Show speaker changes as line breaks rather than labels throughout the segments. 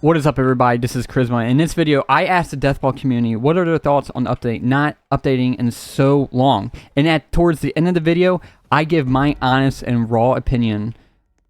What is up, everybody? This is Charisma. In this video, I asked the Deathball community what are their thoughts on the update not updating in so long. And towards the end of the video, I give my honest and raw opinion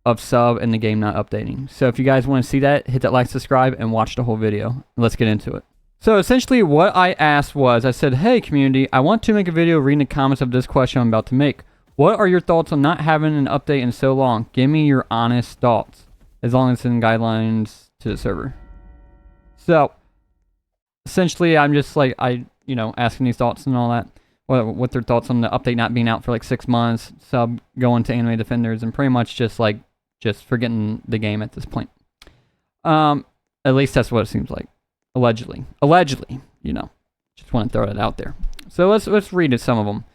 of sub and the game not updating. So if you guys want to see that, hit that like, subscribe, and watch the whole video. Let's get into it. So essentially what I asked was, I said, hey community, I want to make a video reading the comments of this question I'm about to make. What are your thoughts on not having an update in so long? Give me your honest thoughts, as long as it's in guidelines to the server. So essentially I'm just like, asking these thoughts and all that, what their thoughts on the update not being out for like 6 months, sub going to anime defenders, and pretty much just forgetting the game at this point. At least that's what it seems like. Allegedly, just want to throw that out there. So let's read some of them.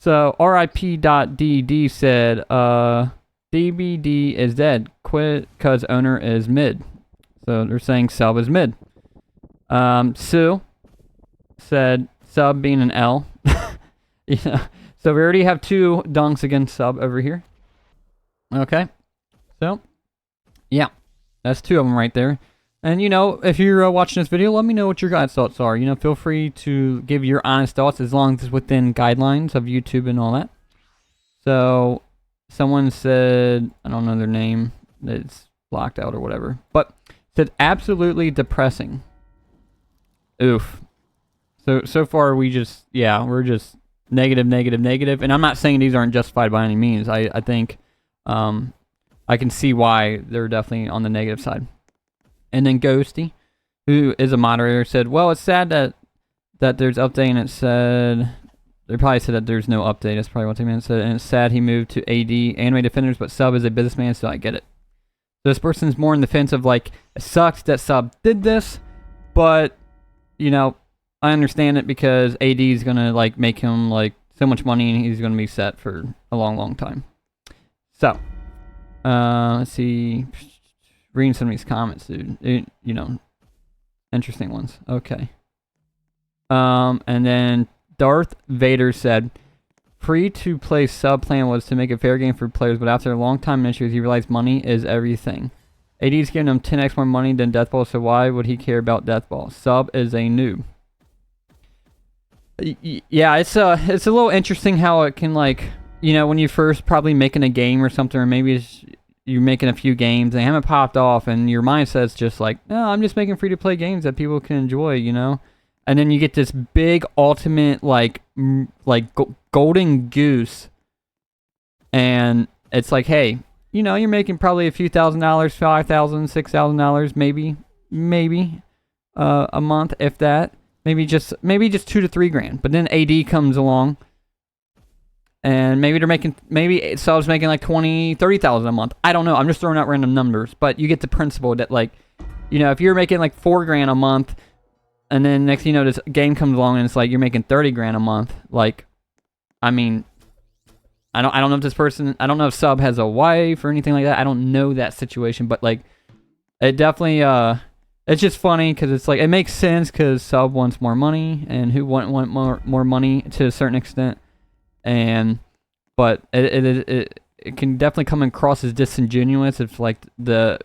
So RIP.DD said, DBD is dead, quit cause owner is mid. So they're saying sub is mid. Sue said sub being an L. Yeah. So we already have 2 dunks against sub over here. Okay. So yeah, that's 2 of them right there. And if you're watching this video, let me know what your guys' thoughts are. Feel free to give your honest thoughts as long as it's within guidelines of YouTube and all that. So someone said, I don't know their name, it's blocked out or whatever, but said absolutely depressing. Oof. So far we're just negative, and I'm not saying these aren't justified by any means. I think I can see why they're definitely on the negative side. And then Ghosty, who is a moderator, said, well, it's sad that there's update, and it said, they probably said that there's no update. That's probably what they meant. And it's sad he moved to AD, Anime Defenders, but sub is a businessman, so I get it. So this person's more in the fence of like, it sucks that sub did this, but, I understand it because AD is going to like make him like so much money, and he's going to be set for a long, long time. So, let's see. Reading some of these comments, dude. Interesting ones. Okay. And then Darth Vader said, free-to-play sub plan was to make a fair game for players, but after a long time in issues, he realized money is everything. AD's giving him 10x more money than Deathball, so why would he care about Deathball? Sub is a noob. Yeah, it's a little interesting how it can, like, when you first probably making a game or something, or maybe you're making a few games and they haven't popped off, and your mindset's just like, no, I'm just making free-to-play games that people can enjoy, And then you get this big ultimate golden goose, and it's like, hey, you're making probably a few $1,000, $5,000, $6,000, maybe a month, if that. Maybe just 2 to 3 grand. But then AD comes along, and maybe subs making like 20, 30,000 a month. I don't know. I'm just throwing out random numbers, but you get the principle that, like, if you're making like 4 grand a month, and then next thing you know, this game comes along and it's like you're making 30 grand a month. Like, I mean, I don't know if this person, I don't know if sub has a wife or anything like that. I don't know that situation, but like, it definitely, it's just funny because it's like, it makes sense because sub wants more money, and who wouldn't want more money to a certain extent. But it can definitely come across as disingenuous if like the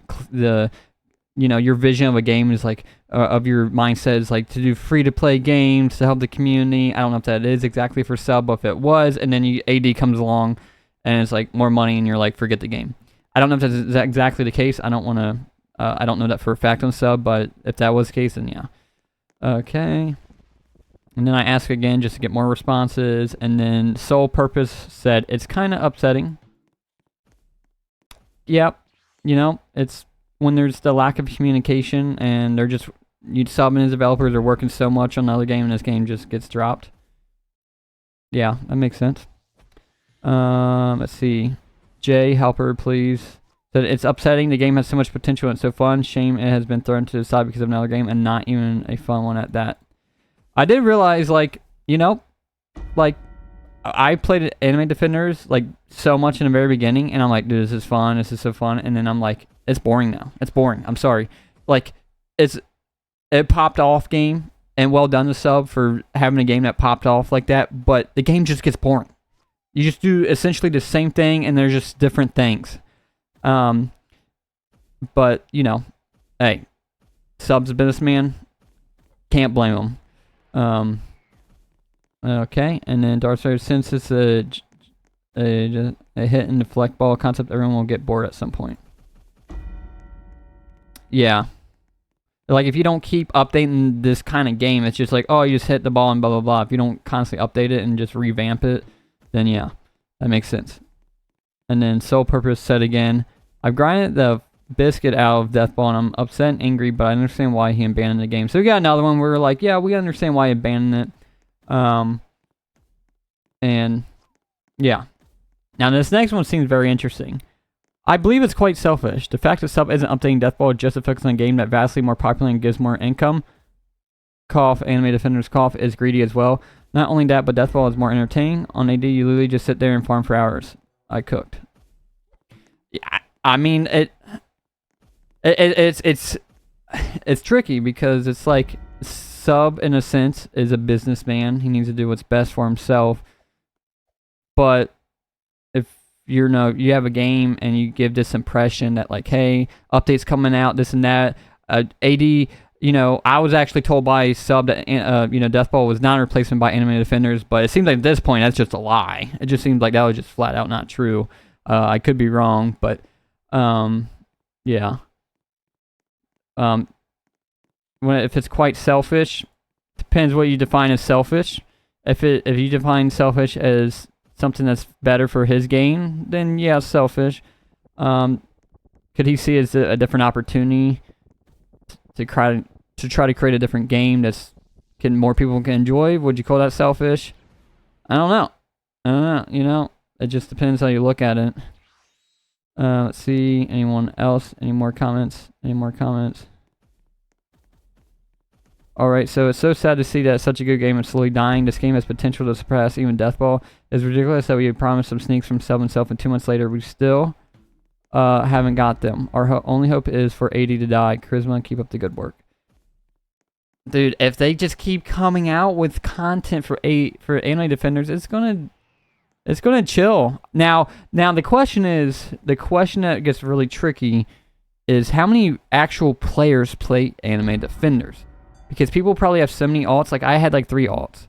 your vision of a game is like of your mindset is like to do free-to-play games to help the community. I don't know if that is exactly for sub, but if it was, and then AD comes along and it's like more money, and you're like, forget the game. I don't know if that's exactly the case. I don't want to. I don't know that for a fact on sub, but if that was the case, then yeah. Okay. And then I ask again just to get more responses. And then Soul Purpose said, it's kind of upsetting. Yep. It's when there's the lack of communication, and they're just, sub and his developers are working so much on another game, and this game just gets dropped. Yeah, that makes sense. Let's see. Jay, helper, please. Said, it's upsetting. The game has so much potential and it's so fun. Shame it has been thrown to the side because of another game, and not even a fun one at that. I did realize, like, I played Anime Defenders, like, so much in the very beginning, and I'm like, dude, this is fun, this is so fun, and then I'm like, it's boring now. It's boring. I'm sorry. Like, it popped off game, and well done to sub for having a game that popped off like that, but the game just gets boring. You just do essentially the same thing, and there's just different things. But, hey, Sub's a businessman. Can't blame him. Okay, and then Darth Vader, since it's a hit and deflect ball concept, everyone will get bored at some point. Yeah. Like, if you don't keep updating this kind of game, it's just like, oh, you just hit the ball and blah, blah, blah. If you don't constantly update it and just revamp it, then yeah, that makes sense. And then Sole Purpose said again, I've grinded the biscuit out of Death Ball, and I'm upset and angry, but I understand why he abandoned the game. So we got another one where we're like, yeah, we understand why he abandoned it. And yeah. Now this next one seems very interesting. I believe it's quite selfish. The fact that Sub isn't updating Death Ball just to focus on a game that vastly more popular and gives more income. Cough, Anime Defenders cough is greedy as well. Not only that, but Death Ball is more entertaining. On AD, you literally just sit there and farm for hours. I cooked. Yeah, I mean it's tricky because it's like Sub in a sense is a businessman. He needs to do what's best for himself. But if you have a game and you give this impression that like, hey, updates coming out, this and that, AD, I was actually told by Sub that Death Ball was not a replacement by Anime Defenders, but it seems like at this point that's just a lie. It just seems like that was just flat out not true. I could be wrong, but yeah. If it's quite selfish, depends what you define as selfish. If you define selfish as something that's better for his game, then yeah, selfish. Could he see it as a different opportunity to try to create a different game that's more people can enjoy? Would you call that selfish? I don't know. It just depends how you look at it. Let's see. Anyone else? Any more comments? Alright, so it's so sad to see that such a good game is slowly dying. This game has potential to surpass even Death Ball. It's ridiculous that we had promised some sneaks from Sub himself, and 2 months later we still haven't got them. Our only hope is for AD to die. Charisma, keep up the good work. Dude, if they just keep coming out with content for Anime Defenders, it's gonna chill. Now the question that gets really tricky is how many actual players play Anime Defenders? Because people probably have so many alts. Like, I had like 3 alts.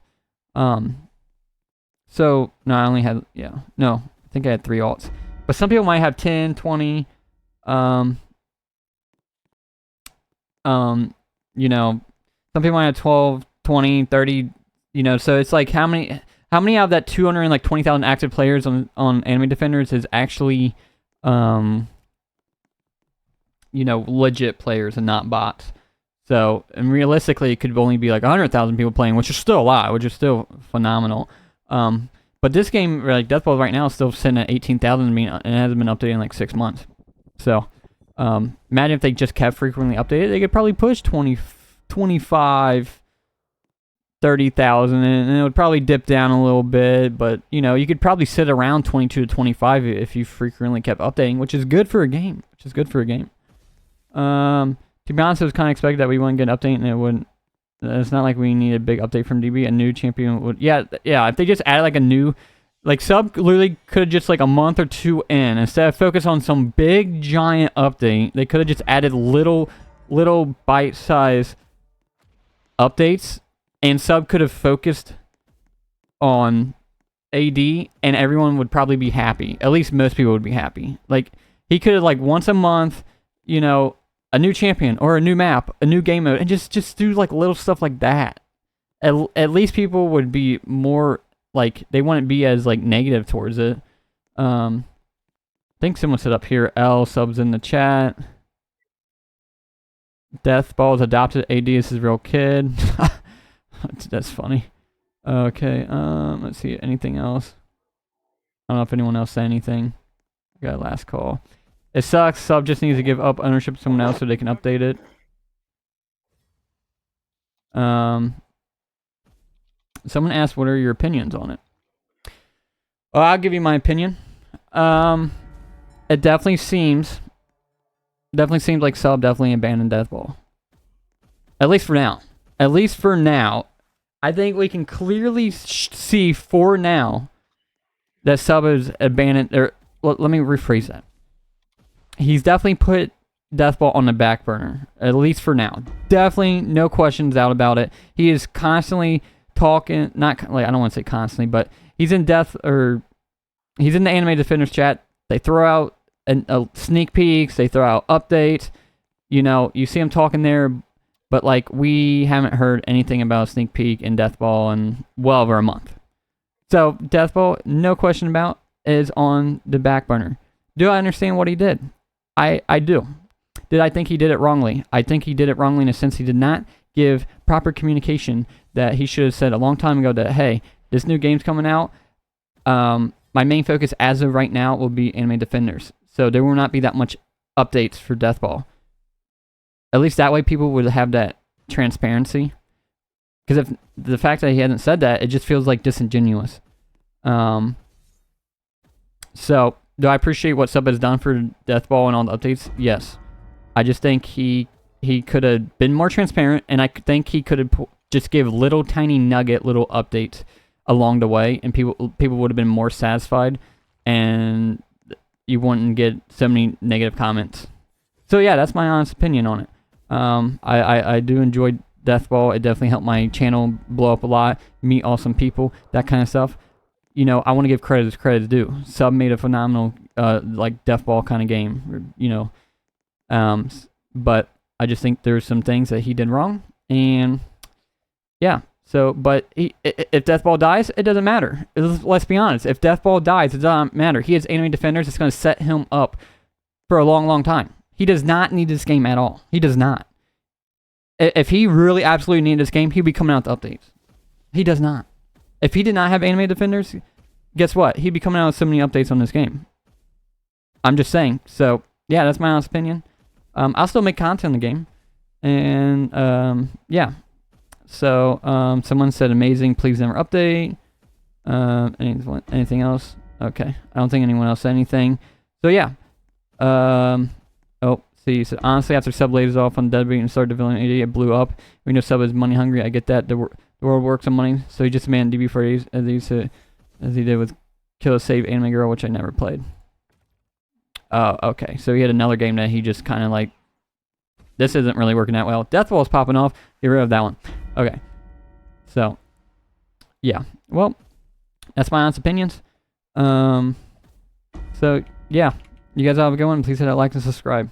So, no, I only had, I think I had 3 alts. But some people might have 10, 20, some people might have 12, 20, 30, so it's like how many out of that 220,000 active players on Anime Defenders is actually, legit players and not bots. So, and realistically, it could only be like 100,000 people playing, which is still a lot, which is still phenomenal. But this game, like Death Ball right now, is still sitting at 18,000, and it hasn't been updated in like 6 months. So, imagine if they just kept frequently updated, they could probably push 20, 25, 30,000, and it would probably dip down a little bit, but, you could probably sit around 22 to 25 if you frequently kept updating, which is good for a game. To be honest, it was kind of expected that we wouldn't get an update, and it wouldn't. It's not like we need a big update from DB. A new champion would. Yeah. If they just added like a new, like Sub literally could have just like a month or 2 in, instead of focus on some big giant update, they could have just added little bite-sized updates, and Sub could have focused on AD, and everyone would probably be happy. At least most people would be happy. Like, he could have like once a month, a new champion or a new map, a new game mode, and just do like little stuff like that. At least people would be more like, they wouldn't be as like negative towards it. I think someone said up here, L subs in the chat. Death Ball is adopted. AD is his real kid. That's funny. Okay, let's see, anything else? I don't know if anyone else said anything. We got a last call. It sucks. Sub just needs to give up ownership to someone else so they can update it. Someone asked, what are your opinions on it? Well, I'll give you my opinion. It definitely seems like Sub definitely abandoned Death Ball. At least for now. I think we can clearly see for now that Sub is abandoned. Let me rephrase that. He's definitely put Deathball on the back burner, at least for now. Definitely no questions out about it. He is constantly talking, not like, I don't want to say constantly, but he's in he's in the Anime Defenders chat. They throw out a sneak peeks, they throw out updates. You know, you see him talking there, but like we haven't heard anything about a sneak peek in Deathball in well over a month. So Deathball, no question about, is on the back burner. Do I understand what he did? I do. Did I think he did it wrongly? I think he did it wrongly in a sense he did not give proper communication that he should have said a long time ago that, hey, this new game's coming out. My main focus as of right now will be Anime Defenders. So there will not be that much updates for Deathball. At least that way people would have that transparency. Because if the fact that he hasn't said that, it just feels like disingenuous. So, do I appreciate what Sub has done for Deathball and all the updates? Yes. I just think he could have been more transparent, and I think he could have just give little tiny little updates along the way, and people would have been more satisfied, and you wouldn't get so many negative comments. So yeah, that's my honest opinion on it. I do enjoy Deathball. It definitely helped my channel blow up a lot, meet awesome people, that kind of stuff. You know, I want to give credit as credit is due. Sub made a phenomenal, like, Deathball kind of game, you know. But I just think there's some things that he did wrong, and yeah. So, but if Deathball dies, it doesn't matter. Let's be honest. If Deathball dies, it doesn't matter. He has Anime Defenders. It's going to set him up for a long, long time. He does not need this game at all. He does not. If he really absolutely needed this game, he'd be coming out with updates. He does not. If he did not have Anime Defenders, guess what? He'd be coming out with so many updates on this game. I'm just saying. So, yeah, that's my honest opinion. I'll still make content in the game. And, yeah. So, someone said amazing, please never update. Anything else? Okay. I don't think anyone else said anything. So, yeah. Oh, see, so honestly, after Sub laid off on Deadbeat and started developing AD, it blew up. We know Sub is money hungry. I get that. The world works on money, so he just demanded DB for as he did with Kill a Save Anime Girl, which I never played. Oh, okay. So he had another game that he just kind of like, this isn't really working out well. Deathball's popping off. Get rid of that one. Okay. So, yeah. Well, that's my honest opinions. So, yeah. You guys have a good one. Please hit that like and subscribe.